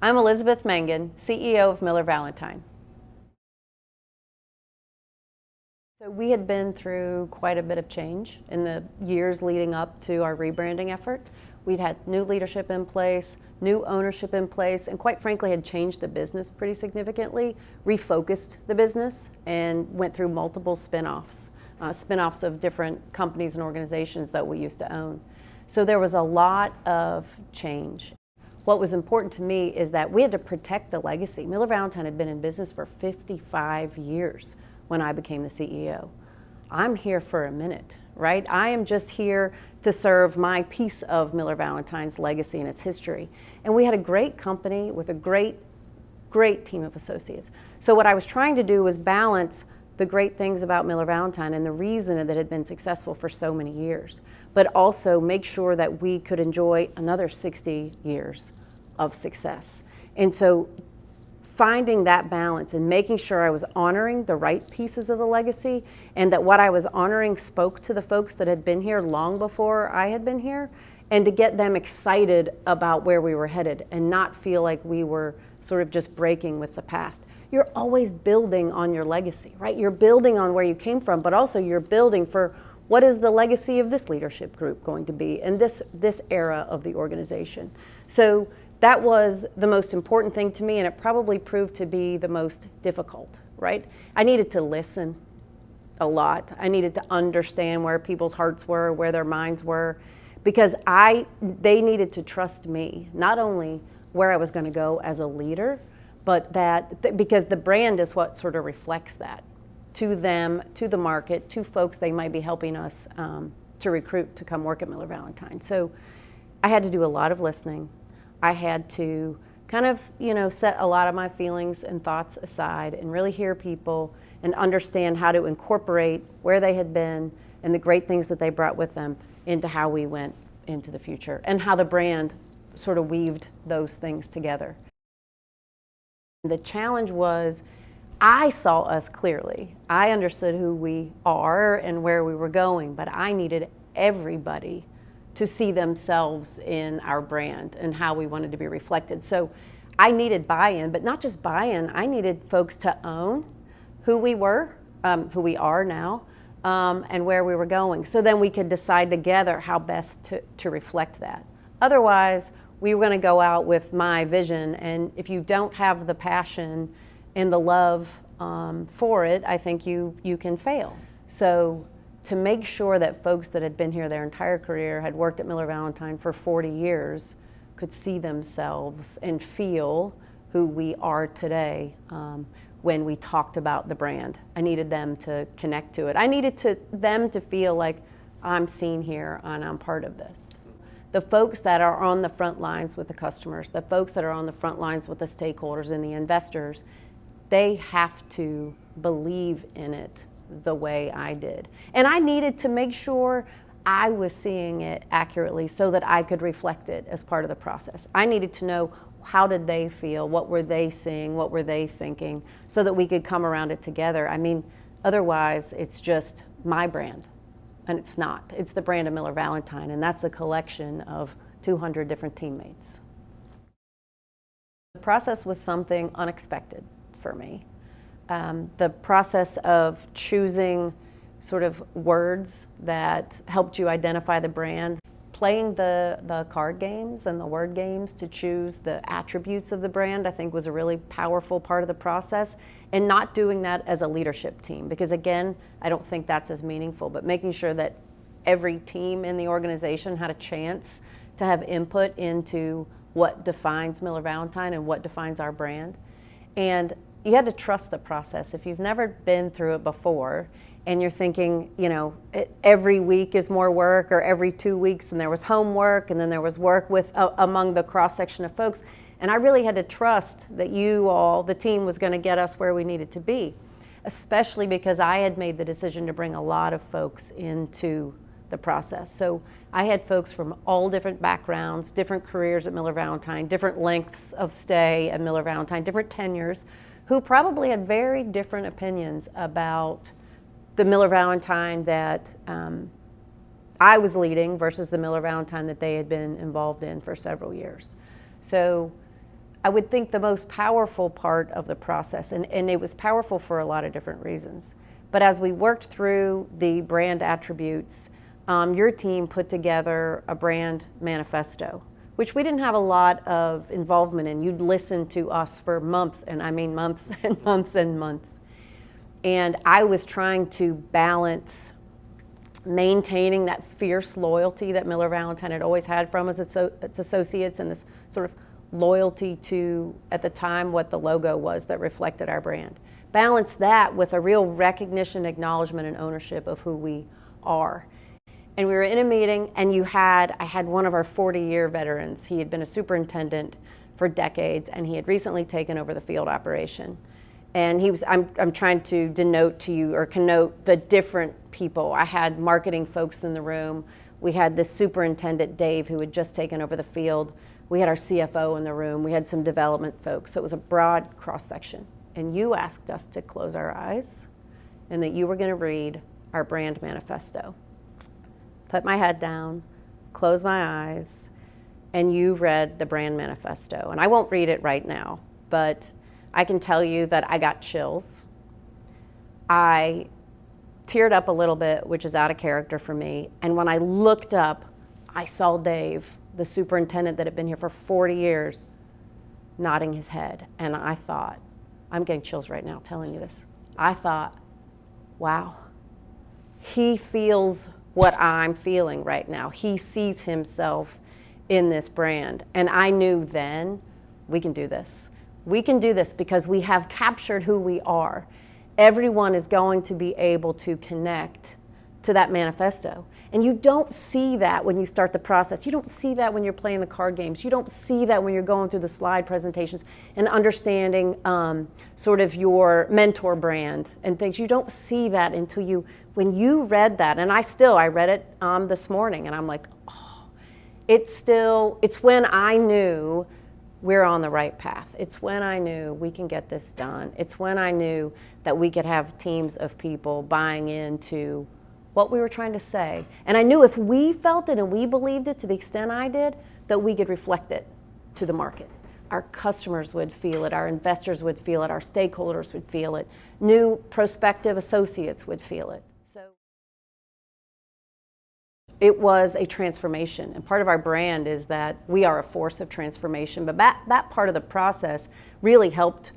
I'm Elizabeth Mangan, CEO of Miller Valentine. So we had been through quite a bit of change in the years leading up to our rebranding effort. We'd had new leadership in place, new ownership in place, and quite frankly had changed the business pretty significantly, refocused the business, and went through multiple spin-offs of different companies and organizations that we used to own. So there was a lot of change. What was important to me is that we had to protect the legacy. Miller Valentine had been in business for 55 years when I became the CEO. I'm here for a minute, right? I am just here to serve my piece of Miller Valentine's legacy and its history. And we had a great company with a great team of associates. So what I was trying to do was balance the great things about Miller Valentine and the reason that it had been successful for so many years, but also make sure that we could enjoy another 60 years of success. And so finding that balance and making sure I was honoring the right pieces of the legacy and that what I was honoring spoke to the folks that had been here long before I had been here, and to get them excited about where we were headed and not feel like we were sort of just breaking with the past. You're always building on your legacy, right? You're building on where you came from, but also you're building for what is the legacy of this leadership group going to be in this era of the organization. So that was the most important thing to me, and it probably proved to be the most difficult, right? I needed to listen a lot. I needed to understand where people's hearts were, where their minds were, because they needed to trust me, not only where I was going to go as a leader, but because the brand is what sort of reflects that to them, to the market, to folks they might be helping us to recruit to come work at Miller Valentine. So I had to do a lot of listening. I had to kind of, set a lot of my feelings and thoughts aside and really hear people and understand how to incorporate where they had been and the great things that they brought with them into how we went into the future and how the brand sort of weaved those things together. The challenge was I saw us clearly. I understood who we are and where we were going, but I needed everybody to see themselves in our brand and how we wanted to be reflected. So I needed buy-in, but not just buy-in. I needed folks to own who we were, who we are now, and where we were going. So then we could decide together how best to reflect that. Otherwise, we were going to go out with my vision, and if you don't have the passion and the love for it, I think you can fail. So to make sure that folks that had been here their entire career, had worked at Miller Valentine for 40 years, could see themselves and feel who we are today when we talked about the brand. I needed them to connect to it. I needed them to feel like I'm seen here and I'm part of this. The folks that are on the front lines with the customers, the folks that are on the front lines with the stakeholders and the investors, they have to believe in it the way I did. And I needed to make sure I was seeing it accurately so that I could reflect it as part of the process. I needed to know how did they feel, what were they seeing, what were they thinking, so that we could come around it together. I mean, otherwise it's just my brand. And it's not. It's the brand of Miller Valentine, and that's a collection of 200 different teammates. The process was something unexpected for me. The process of choosing sort of words that helped you identify the brand, playing the card games and the word games to choose the attributes of the brand, I think was a really powerful part of the process, and not doing that as a leadership team, because again, I don't think that's as meaningful, but making sure that every team in the organization had a chance to have input into what defines Miller Valentine and what defines our brand. And you had to trust the process. If you've never been through it before, and you're thinking, every week is more work, or every 2 weeks, and there was homework, and then there was work with among the cross-section of folks. And I really had to trust that you all, the team, was going to get us where we needed to be, especially because I had made the decision to bring a lot of folks into the process. So I had folks from all different backgrounds, different careers at Miller Valentine, different lengths of stay at Miller Valentine, different tenures, who probably had very different opinions about the Miller Valentine that I was leading versus the Miller Valentine that they had been involved in for several years. So I would think the most powerful part of the process, and it was powerful for a lot of different reasons. But as we worked through the brand attributes, your team put together a brand manifesto, which we didn't have a lot of involvement in. You'd listen to us for months, and I mean months and months and months. And I was trying to balance maintaining that fierce loyalty that Miller Valentine had always had from its associates, and this sort of loyalty to, at the time, what the logo was that reflected our brand. Balance that with a real recognition, acknowledgement, and ownership of who we are. And we were in a meeting, and I had one of our 40-year veterans. He had been a superintendent for decades, and he had recently taken over the field operation. And I'm trying to denote to you or connote the different people. I had marketing folks in the room. We had this superintendent, Dave, who had just taken over the field. We had our CFO in the room. We had some development folks. So it was a broad cross-section. And you asked us to close our eyes and that you were going to read our brand manifesto. Put my head down, close my eyes, and you read the brand manifesto. And I won't read it right now, but I can tell you that I got chills. I teared up a little bit, which is out of character for me. And when I looked up, I saw Dave, the superintendent that had been here for 40 years, nodding his head. And I thought, I'm getting chills right now telling you this. I thought, wow, he feels what I'm feeling right now. He sees himself in this brand. And I knew then, we can do this. We can do this because we have captured who we are. Everyone is going to be able to connect to that manifesto. And you don't see that when you start the process. You don't see that when you're playing the card games. You don't see that when you're going through the slide presentations and understanding sort of your mentor brand and things. You don't see that until when you read that. And I read it this morning, and I'm like, oh, it's when I knew we're on the right path. It's when I knew we can get this done. It's when I knew that we could have teams of people buying into what we were trying to say. And I knew if we felt it and we believed it to the extent I did, that we could reflect it to the market. Our customers would feel it, our investors would feel it, our stakeholders would feel it, new prospective associates would feel it. So it was a transformation, and part of our brand is that we are a force of transformation, but that part of the process really helped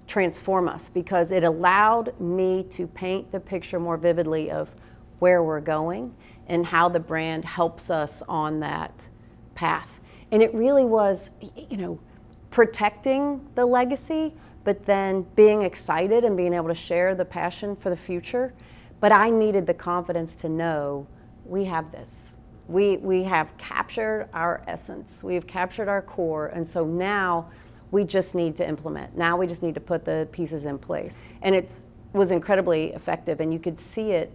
transform us because it allowed me to paint the picture more vividly of where we're going and how the brand helps us on that path. And it really was, protecting the legacy, but then being excited and being able to share the passion for the future. But I needed the confidence to know we have this. We have captured our essence. We've captured our core. And so now we just need to implement. Now we just need to put the pieces in place. And it was incredibly effective. And you could see it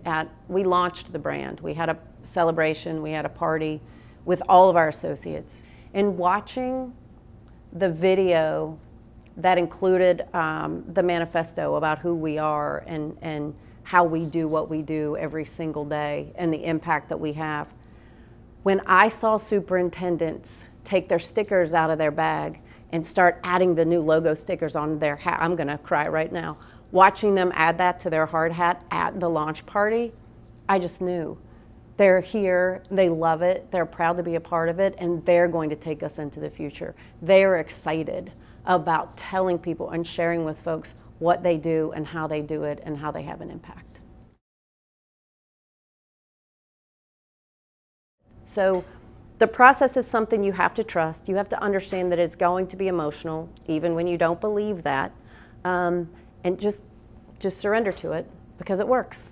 we launched the brand. We had a celebration. We had a party with all of our associates. And watching the video that included the manifesto about who we are and how we do what we do every single day and the impact that we have. When I saw superintendents take their stickers out of their bag and start adding the new logo stickers on their hat, I'm gonna cry right now. Watching them add that to their hard hat at the launch party, I just knew. They're here, they love it, they're proud to be a part of it, and they're going to take us into the future. They're excited about telling people and sharing with folks what they do and how they do it and how they have an impact. So the process is something you have to trust. You have to understand that it's going to be emotional, even when you don't believe that, and just surrender to it because it works.